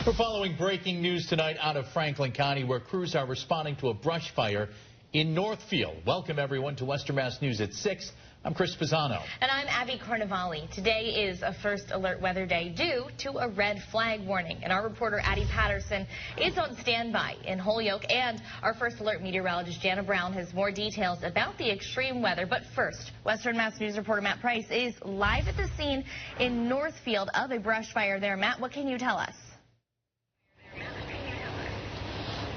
We're following breaking news tonight out of Franklin County, where crews are responding to a brush fire in Northfield. Welcome, everyone, to Western Mass News at 6. I'm Chris Pisano. And I'm Abby Carnevale. Today is a first alert weather day due to a red flag warning. And our reporter, Addie Patterson, is on standby in Holyoke. And our first alert meteorologist, Jana Brown, has more details about the extreme weather. But first, Western Mass News reporter Matt Price is live at the scene in Northfield of a brush fire there. Matt, what can you tell us?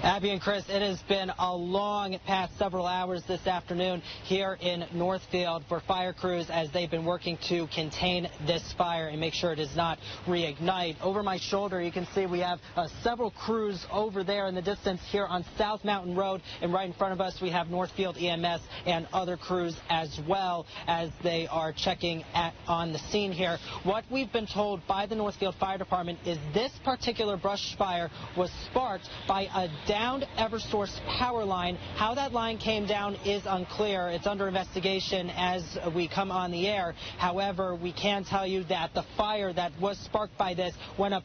Abby and Chris, it has been a long past several hours this afternoon here in Northfield for fire crews as they've been working to contain this fire and make sure it does not reignite. Over my shoulder, you can see we have several crews over there in the distance here on South Mountain Road, and right in front of us we have Northfield EMS and other crews as well as they are checking on the scene here. What we've been told by the Northfield Fire Department is this particular brush fire was sparked by a downed Eversource power line. How that line came down is unclear. It's under investigation as we come on the air. However, we can tell you that the fire that was sparked by this went up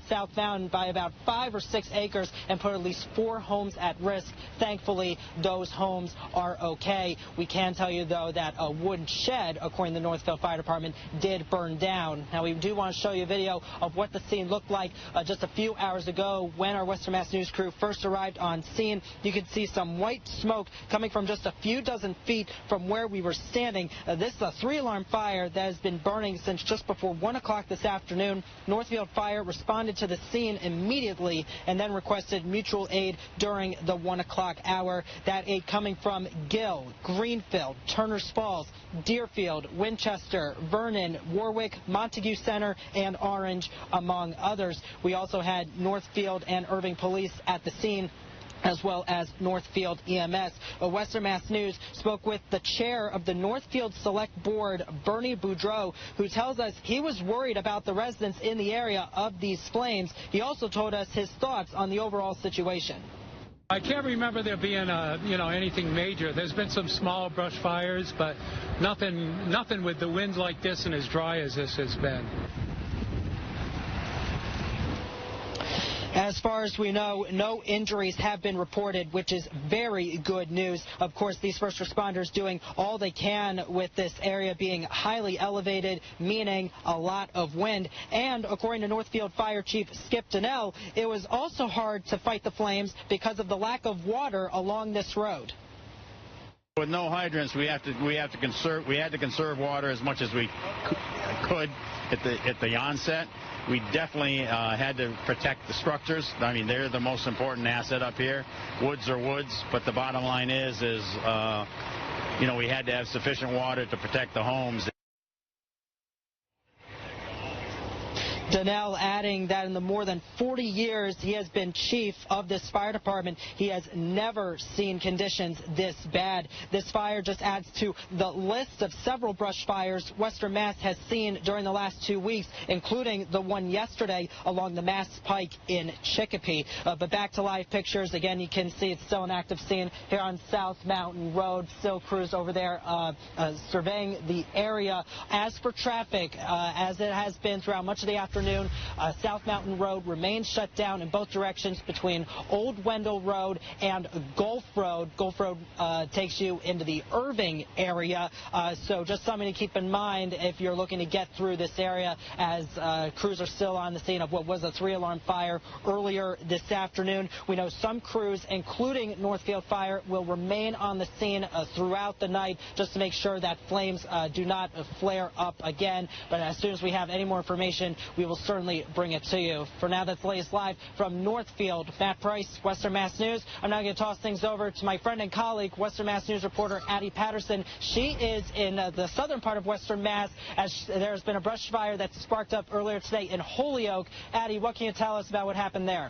South Mountain by about 5 or 6 acres and put at least 4 homes at risk. Thankfully, those homes are okay. We can tell you, though, that a wooden shed, according to the Northfield Fire Department, did burn down. Now, we do want to show you a video of what the scene looked like just a few hours ago when our Western Mass News crew first arrived on scene. You could see some white smoke coming from just a few dozen feet from where we were standing. This is a 3-alarm fire that has been burning since just before 1 o'clock this afternoon. Northfield Fire responded to the scene immediately and then requested mutual aid during the 1 o'clock hour. That aid coming from Gill, Greenfield, Turner's Falls, Deerfield, Winchester, Vernon, Warwick, Montague Center, and Orange, among others. We also had Northfield and Irving Police at the scene, as well as Northfield EMS. Western Mass News spoke with the chair of the Northfield Select Board, Bernie Boudreau, who tells us he was worried about the residents in the area of these flames. He also told us his thoughts on the overall situation. I can't remember there being anything major. There's been some small brush fires, but nothing with the winds like this and as dry as this has been. As far as we know, no injuries have been reported, which is very good news. Of course, these first responders doing all they can with this area being highly elevated, meaning a lot of wind. And according to Northfield Fire Chief Skip Donnell, it was also hard to fight the flames because of the lack of water along this road. With no hydrants, we had to conserve water as much as we could at the onset. We definitely had to protect the structures. I mean, they're the most important asset up here. Woods are woods, but the bottom line is we had to have sufficient water to protect the homes. Donnell adding that in the more than 40 years he has been chief of this fire department, he has never seen conditions this bad. This fire just adds to the list of several brush fires Western Mass has seen during the last 2 weeks, including the one yesterday along the Mass Pike in Chicopee. But back to live pictures. Again, you can see it's still an active scene here on South Mountain Road. Still crews over there surveying the area. As for traffic, as it has been throughout much of the afternoon, South Mountain Road remains shut down in both directions between Old Wendell Road and Gulf Road. Gulf Road takes you into the Irving area, so just something to keep in mind if you're looking to get through this area, as crews are still on the scene of what was a 3-alarm fire earlier this afternoon. We know some crews, including Northfield Fire, will remain on the scene throughout the night just to make sure that flames do not flare up again. But as soon as we have any more information, we will certainly bring it to you. For now, that's the latest live from Northfield. Matt Price, Western Mass News. I'm now going to toss things over to my friend and colleague, Western Mass News reporter Addie Patterson. She is in the southern part of Western Mass, as there's been a brush fire that sparked up earlier today in Holyoke. Addie, what can you tell us about what happened there?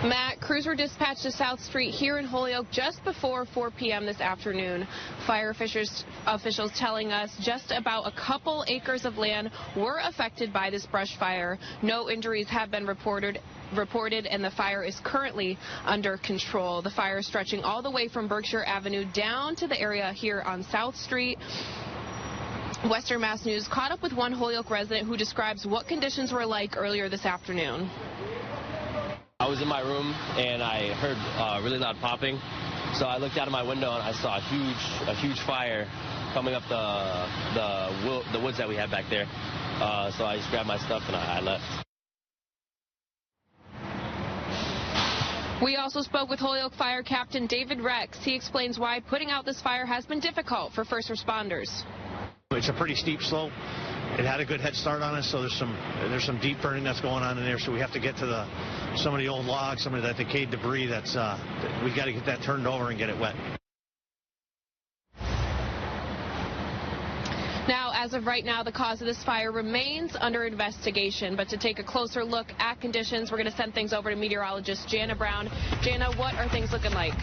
Matt, crews were dispatched to South Street here in Holyoke just before 4 p.m. this afternoon. Fire officials telling us just about a couple acres of land were affected by this brush fire. No injuries have been reported, and the fire is currently under control. The fire is stretching all the way from Berkshire Avenue down to the area here on South Street. Western Mass News caught up with one Holyoke resident who describes what conditions were like earlier this afternoon. I was in my room and I heard really loud popping. So I looked out of my window and I saw a huge fire coming up the woods that we had back there. So I just grabbed my stuff and I left. We also spoke with Holyoke Fire Captain David Rex. He explains why putting out this fire has been difficult for first responders. It's a pretty steep slope. It had a good head start on us, so there's some deep burning that's going on in there. So we have to get to some of the old logs, some of that decayed debris. That's we got to get that turned over and get it wet. Now, as of right now, the cause of this fire remains under investigation. But to take a closer look at conditions, we're going to send things over to meteorologist Jana Brown. Jana, what are things looking like?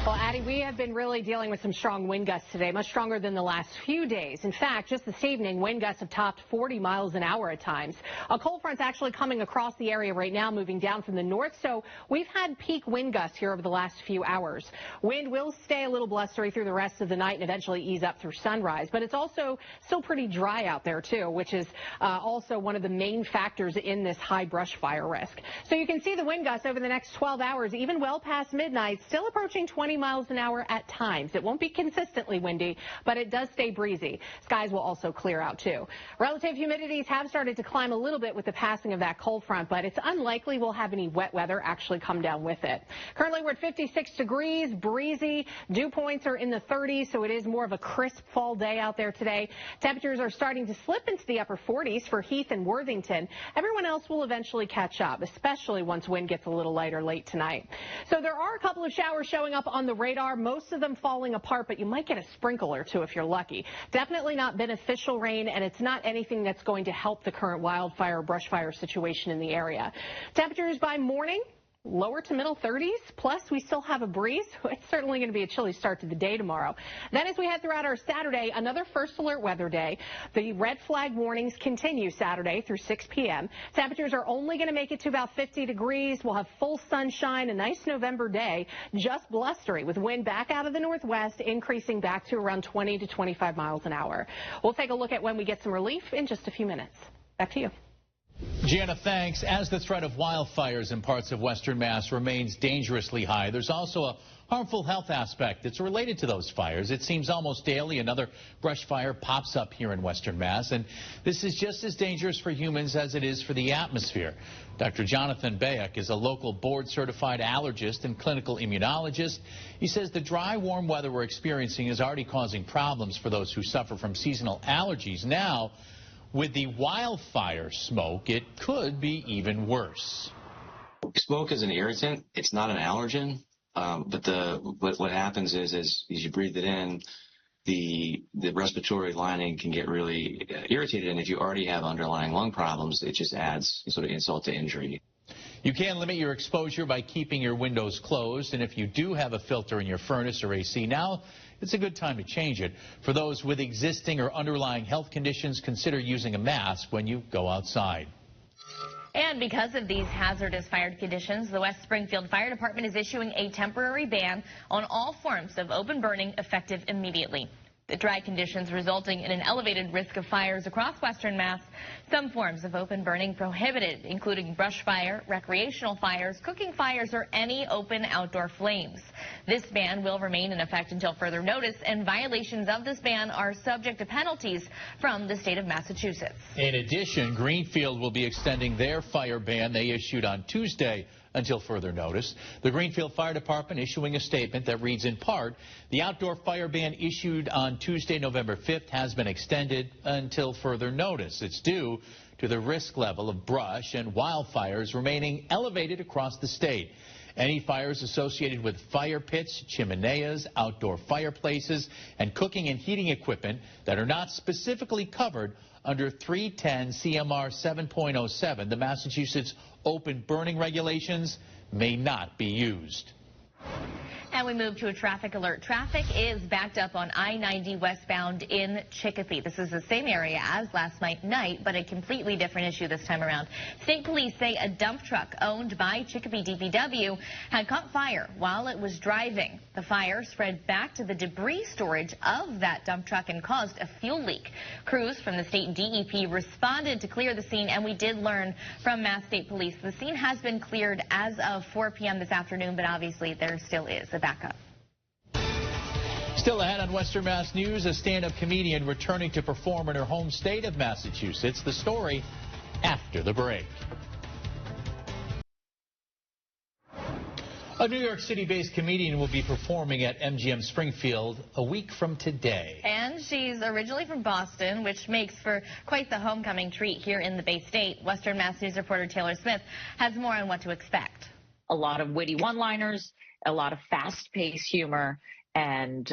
Well, Addie, we have been really dealing with some strong wind gusts today, much stronger than the last few days. In fact, just this evening, wind gusts have topped 40 miles an hour at times. A cold front's actually coming across the area right now, moving down from the north, so we've had peak wind gusts here over the last few hours. Wind will stay a little blustery through the rest of the night and eventually ease up through sunrise, but it's also still pretty dry out there, too, which is also one of the main factors in this high brush fire risk. So you can see the wind gusts over the next 12 hours, even well past midnight, still approaching 20 miles an hour at times. It won't be consistently windy, but it does stay breezy. Skies will also clear out, too. Relative humidities have started to climb a little bit with the passing of that cold front, but it's unlikely we'll have any wet weather actually come down with it. Currently, we're at 56 degrees, breezy. Dew points are in the 30s, so it is more of a crisp fall day out there today. Temperatures are starting to slip into the upper 40s for Heath and Worthington. Everyone else will eventually catch up, especially once wind gets a little lighter late tonight. So there are a couple of showers showing up on the radar, most of them falling apart, but you might get a sprinkle or two if you're lucky. Definitely not beneficial rain, and it's not anything that's going to help the current wildfire or brush fire situation in the area. Temperatures by morning, lower to middle 30s, plus we still have a breeze. It's certainly going to be a chilly start to the day tomorrow. Then as we head throughout our Saturday, another first alert weather day. The red flag warnings continue Saturday through 6 p.m. Temperatures are only going to make it to about 50 degrees. We'll have full sunshine, a nice November day, just blustery with wind back out of the northwest, increasing back to around 20 to 25 miles an hour. We'll take a look at when we get some relief in just a few minutes. Back to you. Gianna, thanks. As the threat of wildfires in parts of Western Mass remains dangerously high, there's also a harmful health aspect that's related to those fires. It seems almost daily another brush fire pops up here in Western Mass, and this is just as dangerous for humans as it is for the atmosphere. Dr. Jonathan Bayek is a local board-certified allergist and clinical immunologist. He says the dry, warm weather we're experiencing is already causing problems for those who suffer from seasonal allergies. Now, with the wildfire smoke, it could be even worse. Smoke is an irritant. It's not an allergen. But what happens is as you breathe it in, the respiratory lining can get really irritated. And if you already have underlying lung problems, it just adds sort of insult to injury. You can limit your exposure by keeping your windows closed. And if you do have a filter in your furnace or AC, now it's a good time to change it. For those with existing or underlying health conditions, consider using a mask when you go outside. And because of these hazardous fire conditions, the West Springfield Fire Department is issuing a temporary ban on all forms of open burning effective immediately. The dry conditions resulting in an elevated risk of fires across Western Mass. Some forms of open burning prohibited, including brush fire, recreational fires, cooking fires, or any open outdoor flames. This ban will remain in effect until further notice, and violations of this ban are subject to penalties from the state of Massachusetts. In addition, Greenfield will be extending their fire ban they issued on Tuesday until further notice. The Greenfield Fire Department issuing a statement that reads in part, the outdoor fire ban issued on Tuesday, November 5th has been extended until further notice. It's due to the risk level of brush and wildfires remaining elevated across the state. Any fires associated with fire pits, chimeneas, outdoor fireplaces, and cooking and heating equipment that are not specifically covered under 310 CMR 7.07, the Massachusetts open burning regulations, may not be used. And we move to a traffic alert. Traffic is backed up on I-90 westbound in Chicopee. This is the same area as last night, but a completely different issue this time around. State police say a dump truck owned by Chicopee DPW had caught fire while it was driving. The fire spread back to the debris storage of that dump truck and caused a fuel leak. Crews from the state DEP responded to clear the scene, and we did learn from Mass State Police the scene has been cleared as of 4 p.m. this afternoon, but obviously there still is a backup. Still ahead on Western Mass News, a stand-up comedian returning to perform in her home state of Massachusetts. The story after the break. A New York City-based comedian will be performing at MGM Springfield a week from today. And she's originally from Boston, which makes for quite the homecoming treat here in the Bay State. Western Mass News reporter Taylor Smith has more on what to expect. A lot of witty one-liners, a lot of fast-paced humor, and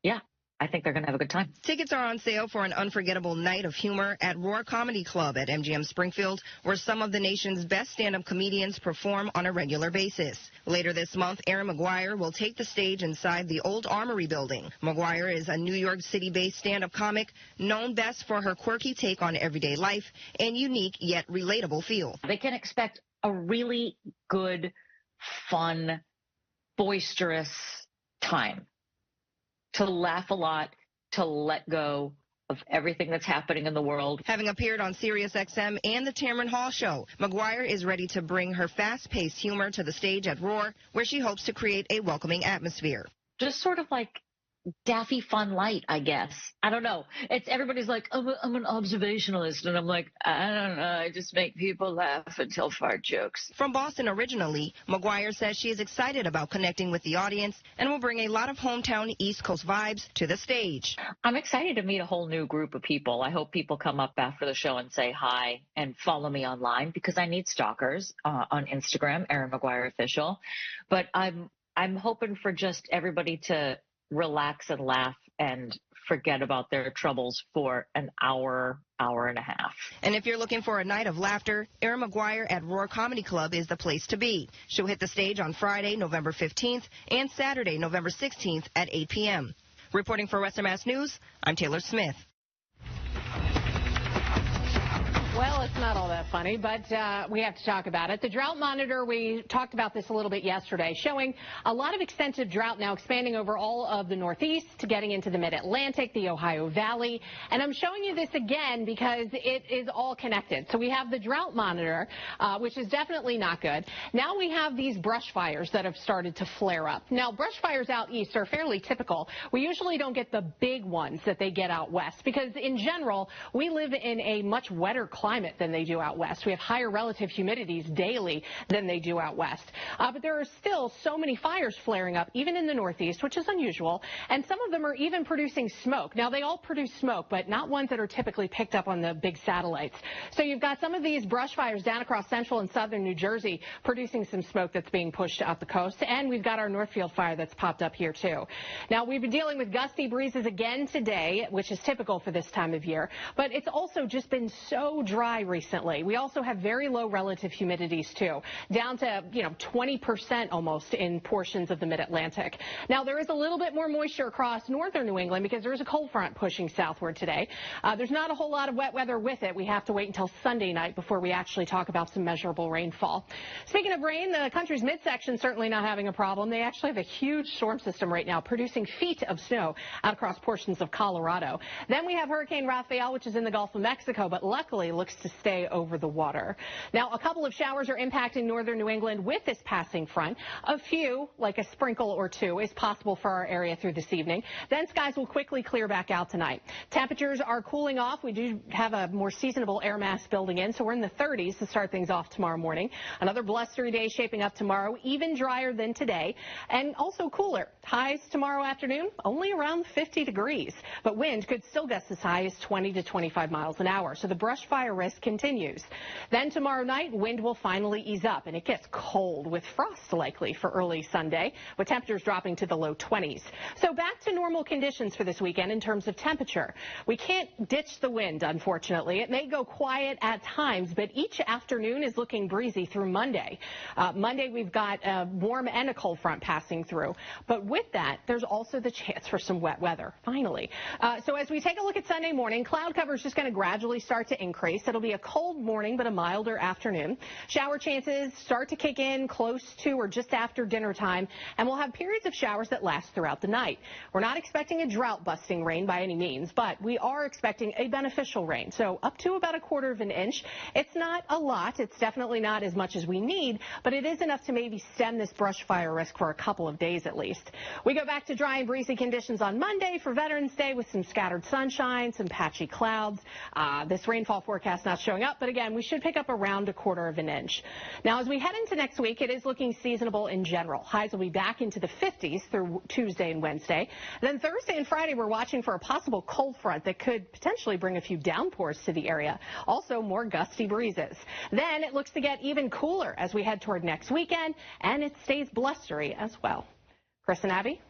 yeah, I think they're going to have a good time. Tickets are on sale for an unforgettable night of humor at Roar Comedy Club at MGM Springfield, where some of the nation's best stand-up comedians perform on a regular basis. Later this month, Aaron Maguire will take the stage inside the Old Armory building. Maguire is a New York City-based stand-up comic known best for her quirky take on everyday life and unique yet relatable feel. They can expect a really good, fun, boisterous time to laugh a lot, to let go of everything that's happening in the world. Having appeared on SiriusXM and the Tamron Hall Show, Maguire is ready to bring her fast-paced humor to the stage at Roar, where she hopes to create a welcoming atmosphere. Just sort of like Daffy Fun Light, I guess. I don't know. It's everybody's like, I'm an observationalist, and I'm like, I don't know. I just make people laugh and tell fart jokes. From Boston originally, Maguire says she is excited about connecting with the audience and will bring a lot of hometown East Coast vibes to the stage. I'm excited to meet a whole new group of people. I hope people come up after the show and say hi and follow me online, because I need stalkers on Instagram, Aaron Maguire Official. But I'm hoping for just everybody to relax and laugh and forget about their troubles for an hour and a half. And if you're looking for a night of laughter, Aaron Maguire at Roar Comedy Club is the place to be. She'll hit the stage on Friday, November 15th and Saturday, November 16th at 8 p.m. Reporting for Western Mass News, I'm Taylor Smith. Well, it's not all that funny, but we have to talk about it. The drought monitor, we talked about this a little bit yesterday, showing a lot of extensive drought now expanding over all of the Northeast, getting into the Mid-Atlantic, the Ohio Valley. And I'm showing you this again because it is all connected. So we have the drought monitor, which is definitely not good. Now we have these brush fires that have started to flare up. Now, brush fires out east are fairly typical. We usually don't get the big ones that they get out west because, in general, we live in a much wetter climate than they do out west. We have higher relative humidities daily than they do out west. But there are still so many fires flaring up, even in the Northeast, which is unusual. And some of them are even producing smoke. Now, they all produce smoke, but not ones that are typically picked up on the big satellites. So you've got some of these brush fires down across central and southern New Jersey producing some smoke that's being pushed out the coast. And we've got our Northfield fire that's popped up here, too. Now, we've been dealing with gusty breezes again today, which is typical for this time of year. But it's also just been so dry recently. We also have very low relative humidities, too, down to, 20% almost in portions of the Mid-Atlantic. Now, there is a little bit more moisture across northern New England because there is a cold front pushing southward today. There's not a whole lot of wet weather with it. We have to wait until Sunday night before we actually talk about some measurable rainfall. Speaking of rain, the country's midsection certainly not having a problem. They actually have a huge storm system right now producing feet of snow out across portions of Colorado. Then we have Hurricane Rafael, which is in the Gulf of Mexico, but luckily looks to stay over the water. Now, a couple of showers are impacting northern New England with this passing front. A few, like a sprinkle or two, is possible for our area through this evening. Then skies will quickly clear back out tonight. Temperatures are cooling off. We do have a more seasonable air mass building in, so we're in the 30s to start things off tomorrow morning. Another blustery day shaping up tomorrow, even drier than today, and also cooler. Highs tomorrow afternoon, only around 50 degrees, but wind could still gust as high as 20 to 25 miles an hour. So the brush fire fire risk continues. Then tomorrow night, wind will finally ease up, and it gets cold with frost likely for early Sunday, with temperatures dropping to the low 20s. So back to normal conditions for this weekend in terms of temperature. We can't ditch the wind, unfortunately. It may go quiet at times, but each afternoon is looking breezy through Monday. Monday, we've got a warm and a cold front passing through. But with that, there's also the chance for some wet weather, finally. So as we take a look at Sunday morning, cloud cover is just going to gradually start to increase. It'll be a cold morning, but a milder afternoon. Shower chances start to kick in close to or just after dinner time, and we'll have periods of showers that last throughout the night. We're not expecting a drought-busting rain by any means, but we are expecting a beneficial rain, so up to about 1/4 of an inch. It's not a lot. It's definitely not as much as we need, but it is enough to maybe stem this brush fire risk for a couple of days at least. We go back to dry and breezy conditions on Monday for Veterans Day with some scattered sunshine, some patchy clouds. This rainfall forecast not showing up, but again, we should pick up around 1/4 of an inch. Now, as we head into next week, it is looking seasonable in general. Highs will be back into the 50s through Tuesday and Wednesday. Then Thursday and Friday, we're watching for a possible cold front that could potentially bring a few downpours to the area. Also, more gusty breezes. Then it looks to get even cooler as we head toward next weekend, and it stays blustery as well. Chris and Abby?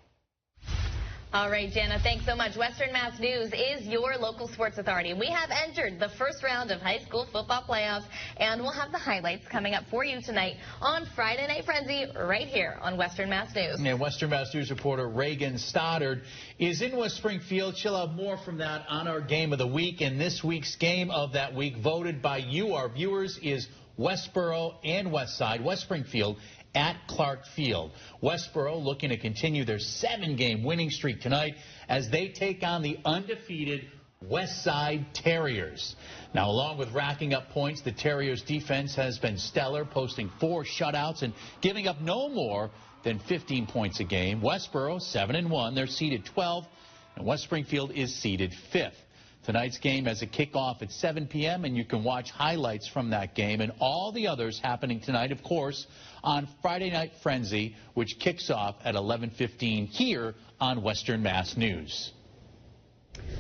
All right, Jana, thanks so much. Western Mass News is your local sports authority. We have entered the first round of high school football playoffs, and we'll have the highlights coming up for you tonight on Friday Night Frenzy right here on Western Mass News. And Western Mass News reporter Reagan Stoddard is in West Springfield. She'll have more from that on our Game of the Week. And this week's Game of that Week, voted by you, our viewers, is Westboro and Westside, West Springfield at Clark Field. Westboro looking to continue their 7-game winning streak tonight as they take on the undefeated Westside Terriers. Now, along with racking up points, the Terriers' defense has been stellar, posting 4 shutouts and giving up no more than 15 points a game. Westboro 7-1. They're seeded 12th, and West Springfield is seeded 5th. Tonight's game has a kickoff at 7 p.m., and you can watch highlights from that game and all the others happening tonight, of course, on Friday Night Frenzy, which kicks off at 11:15 here on Western Mass News.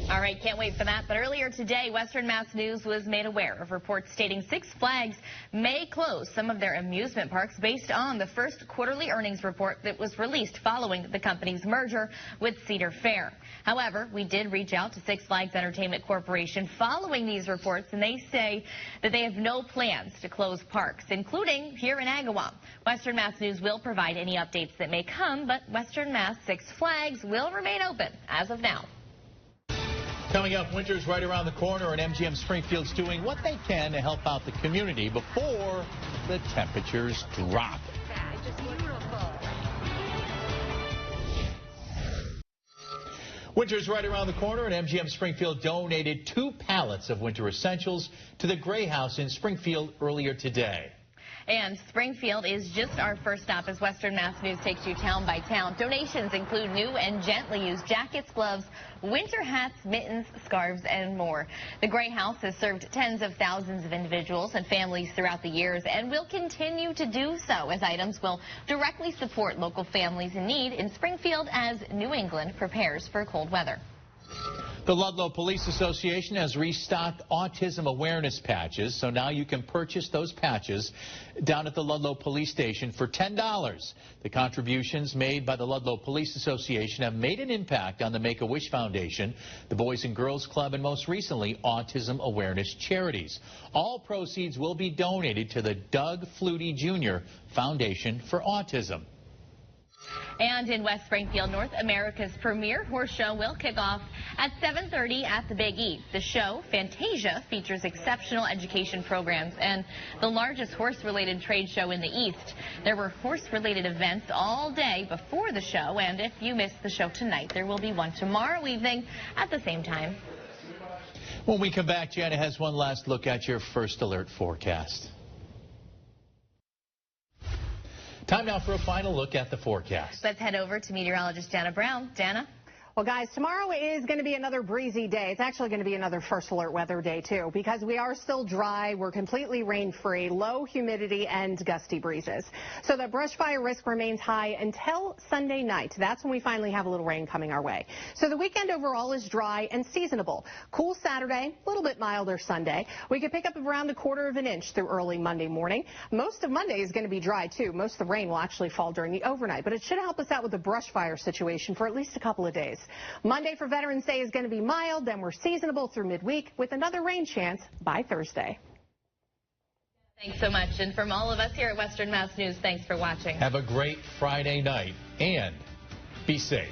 All right, can't wait for that. But earlier today, Western Mass News was made aware of reports stating Six Flags may close some of their amusement parks based on the first quarterly earnings report that was released following the company's merger with Cedar Fair. However, we did reach out to Six Flags Entertainment Corporation following these reports, and they say that they have no plans to close parks, including here in Agawam. Western Mass News will provide any updates that may come, but Western Mass Six Flags will remain open as of now. Coming up, winter's right around the corner, and MGM Springfield's doing what they can to help out the community before the temperatures drop. Winter's right around the corner, and MGM Springfield donated 2 pallets of winter essentials to the Gray House in Springfield earlier today. And Springfield is just our first stop as Western Mass News takes you town by town. Donations include new and gently used jackets, gloves, winter hats, mittens, scarves, and more. The Gray House has served tens of thousands of individuals and families throughout the years and will continue to do so as items will directly support local families in need in Springfield as New England prepares for cold weather. The Ludlow Police Association has restocked autism awareness patches, so now you can purchase those patches down at the Ludlow Police Station for $10. The contributions made by the Ludlow Police Association have made an impact on the Make-A-Wish Foundation, the Boys and Girls Club, and most recently, autism awareness charities. All proceeds will be donated to the Doug Flutie Jr. Foundation for Autism. And in West Springfield, North America's premier horse show will kick off at 7:30 at the Big E. The show, Fantasia, features exceptional education programs and the largest horse-related trade show in the East. There were horse-related events all day before the show, and if you missed the show tonight, there will be one tomorrow evening at the same time. When we come back, Jana has one last look at your first alert forecast. Time now for a final look at the forecast. Let's head over to meteorologist Dana Brown. Dana? Well, guys, tomorrow is going to be another breezy day. It's actually going to be another first alert weather day, too, because we are still dry. We're completely rain-free, low humidity and gusty breezes. So the brush fire risk remains high until Sunday night. That's when we finally have a little rain coming our way. So the weekend overall is dry and seasonable. Cool Saturday, a little bit milder Sunday. We could pick up around 1/4 of an inch through early Monday morning. Most of Monday is going to be dry, too. Most of the rain will actually fall during the overnight, but it should help us out with the brush fire situation for at least a couple of days. Monday for Veterans Day is going to be mild, then we're seasonable through midweek with another rain chance by Thursday. Thanks so much. And from all of us here at Western Mass News, thanks for watching. Have a great Friday night and be safe.